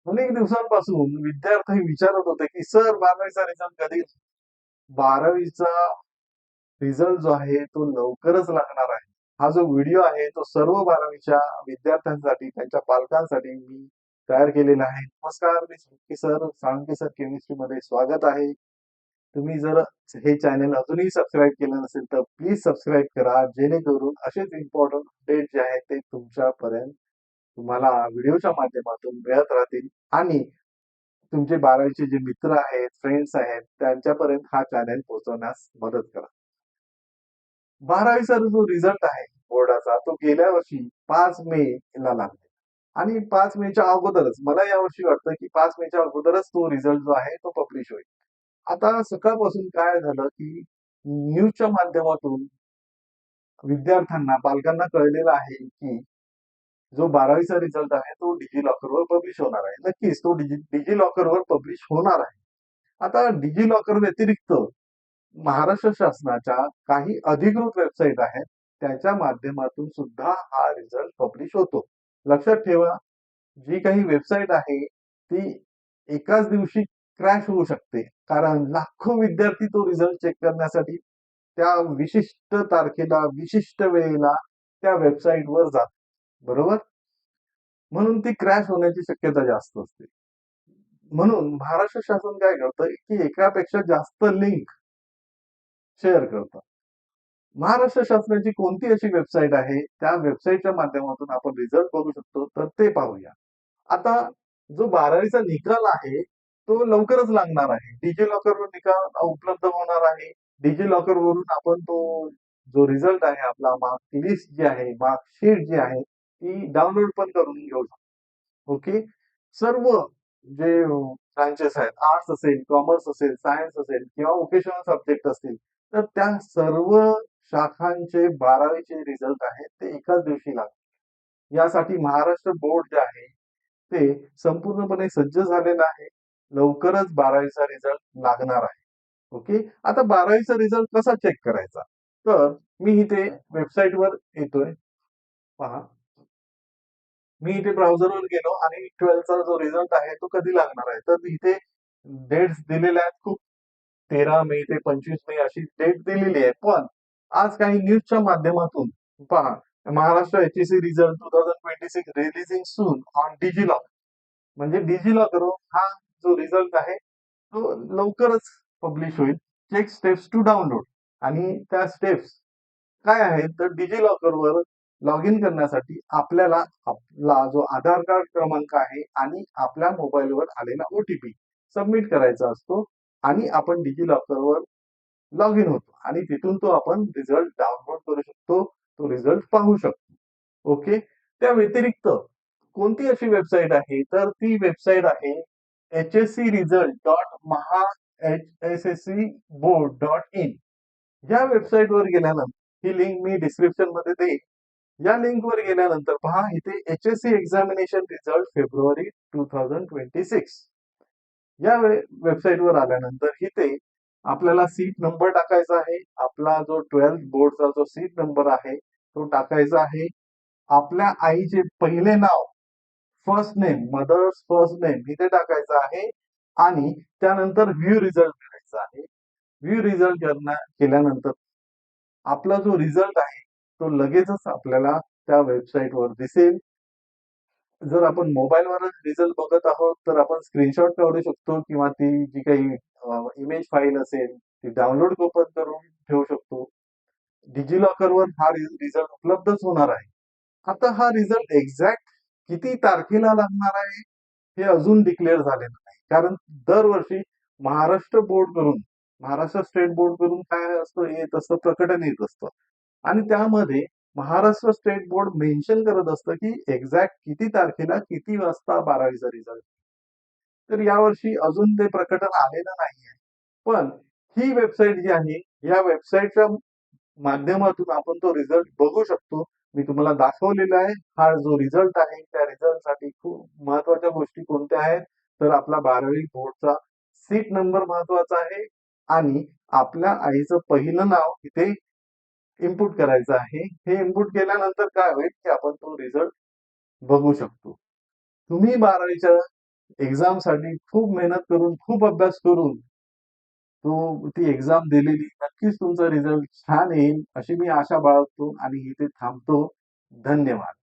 अनेक दिवसांपासून विद्यार्थी विचारत होते की सर 12वीचा रिझल्ट कधी? 12वीचा रिझल्ट जो आहे तो लवकरच लागणार आहे. हा जो व्हिडिओ आहे तो सर्व 12वीच्या विद्यार्थ्यांसाठी, त्यांच्या पालकांसाठी मी तयार केलेला आहे. नमस्कार, मी साळुंखे सर, साळुंखे सर केमिस्ट्रीमध्ये स्वागत आहे. तुम्ही जर हे चॅनल अजूनही सबस्क्राईब केलं नसेल तर प्लीज सबस्क्राईब करा, जेणेकरून असेच इम्पॉर्टंट अपडेट जे आहेत ते तुमच्यापर्यंत तुम्हाला व्हिडिओच्या माध्यमातून मिळत राहतील आणि तुमचे 12वीचे जे मित्र आहेत, फ्रेंड्स आहेत, त्यांच्यापर्यंत हा चॅनल पोहोचवण्यास मदत करा. 12वीचा जो रिझल्ट आहे बोर्डाचा तो गेल्या वर्षी 5 मे ला लागला आणि 5 मेच्या अगोदरच मला यावर्षी वाटतं की 5 मेच्या अगोदरच तो रिझल्ट जो आहे तो पब्लिश होईल. आता सकाळपासून काय झालं की न्यूजच्या माध्यमातून विद्यार्थ्यांना, पालकांना कळलेलं आहे की जो 12वीचा रिझल्ट आहे तो डिजी लॉकरवर पब्लिश होणार आहे. नक्कीच तो डिजी लॉकरवर पब्लिश होणार आहे. आता डिजी लॉकर व्यतिरिक्त महाराष्ट्र शासनाच्या काही अधिकृत वेबसाईट आहेत त्याच्या माध्यमातून सुद्धा हा रिझल्ट पब्लिश होतो. लक्षात ठेवा, जी काही वेबसाईट आहे ती एकाच दिवशी क्रॅश होऊ शकते, कारण लाखो विद्यार्थी तो रिझल्ट चेक करण्यासाठी त्या विशिष्ट तारखेला, विशिष्ट वेळेला त्या वेबसाईटवर जातात. बरोबर? म्हणून ती क्रॅश होण्याची शक्यता जास्त असते. म्हणून महाराष्ट्र शासन काय करतं की एकापेक्षा जास्त लिंक शेअर करतं. महाराष्ट्र शासनाची कोणती अशी वेबसाईट आहे त्या वेबसाईटच्या माध्यमातून आपण रिझल्ट बघू शकतो, तर ते पाहूया. आता जो 12वीचा निकाल आहे तो लवकरच लागणार आहे. डिजी लॉकरवर निकाल उपलब्ध होणार आहे. डिजी लॉकर वरून आपण तो जो रिझल्ट आहे आपला मार्क लिस्ट जी आहे, मार्कशीट जी आहे ती डाउनलोड पण करून घेऊ शकतो. ओके. सर्व जे ब्रांचेस आहेत, आर्ट्स असेल, कॉमर्स असेल, सायन्स असेल किंवा वोकेशनल सब्जेक्ट असतील, तर त्या सर्व शाखांचे 12वीचे रिझल्ट आहेत ते एकाच दिवशी लागतात. यासाठी महाराष्ट्र बोर्ड जे आहे ते संपूर्णपणे सज्ज झालेलं आहे. लवकरच 12वीचा रिझल्ट लागणार आहे. ओके. आता 12वीचा रिझल्ट कसा चेक करायचा? तर मी इथे वेबसाईटवर येतोय. पहा. मी इथे ब्राउझरवर गेलो आणि 12चा जो रिझल्ट आहे तो कधी लागणार आहे. तर इथे डेट्स दिलेल्या आहेत खूप. 13 मे ते 25 मे अशी डेट दिलेली आहे. पण आज काही न्यूजच्या माध्यमातून पहा, Maharashtra HSC result 2026 releasing soon on DigiLocker. म्हणजे डिजिलॉकर हा जो रिझल्ट आहे तो लवकरच पब्लिश होईल. चेक स्टेप्स टू डाउनलोड आणि त्या स्टेप्स काय आहेत तर डिजिलॉकरवर लॉग इन करण्यासाठी आपल्याला आपला जो आधार कार्ड क्रमांक आहे आणि आपल्या मोबाईलवर आलेला ओटीपी सबमिट करायचा असतो आणि आपण डिजिलॉकरवर लॉग इन होतो आणि तिथून तो आपण रिझल्ट डाउनलोड करू शकतो, तो रिझल्ट पाहू शकतो. ओके. त्या व्यतिरिक्त कोणती अशी वेबसाईट आहे तर ती वेबसाईट आहे hscresult.maha.hsscboard.in. या वेबसाईटवर गेल्यानंतर ही लिंक मी डिस्क्रिप्शन मध्ये देईन. या लिंकवर गेल्यानंतर पहा इथे एचएससी एक्झामिनेशन रिझल्ट फेब्रुवारी 2026. या वेबसाईटवर आल्यानंतर इथे आपल्याला सीट नंबर टाकायचा आहे. आपला जो 12th बोर्डचा जो सीट नंबर आहे तो टाकायचा आहे. आपल्या आईचे पहिले नाव, first name, mother's first name इथे टाकायचं आहे आणि त्यानंतर व्ह्यू रिझल्ट करायचा आहे. व्ह्यू रिझल्ट केल्यानंतर आपला जो रिझल्ट आहे तो लगेचच आपल्याला त्या वेबसाईटवर दिसेल. जर आपण मोबाईलवरच रिझल्ट बघत आहोत तर आपण स्क्रीनशॉट काढू शकतो किंवा ती जी काही इमेज फाईल असेल ती डाउनलोड पण करून ठेवू शकतो. डिजिलॉकरवर हा रिझल्ट उपलब्धच होणार आहे. आता हा रिझल्ट एक्झॅक्ट किती तारखेला लागणार आहे हे अजून डिक्लेअर झालेलं नाही. कारण दरवर्षी महाराष्ट्र बोर्ड करून, महाराष्ट्र स्टेट बोर्ड करून काय असतं येत असतं, प्रकटन येत असतं आणि त्यामध्ये महाराष्ट्र स्टेट बोर्ड मेन्शन करत असतं की एक्झॅक्ट किती तारखेला किती वाजता 12वीचा रिझल्ट. तर यावर्षी अजून ते प्रकटन आलेलं नाहीये. पण ही वेबसाईट जी आहे या वेबसाईटच्या माध्यमातून आपण तो रिझल्ट बघू शकतो. मी तुम्हाला दाखवलेला आहे. हा जो रिझल्ट आहे त्या रिझल्टसाठी खूप महत्वाच्या गोष्टी कोणत्या आहेत तर आपला 12वी बोर्डचा सीट नंबर महत्वाचा आहे आणि आपल्या आईचं पहिलं नाव इथे इनपुट करायचं आहे. हे इनपुट केल्यानंतर काय होईल की आपण तो रिझल्ट बघू शकतो. तुम्ही 12वीच्या एक्झामसाठी खूप मेहनत करून, खूप अभ्यास करून ती एक्झाम दिलेली. नक्कीच तुमचा रिझल्ट छान येईल, अशी मी आशा बाळगतो आणि इथे थांबतो. धन्यवाद.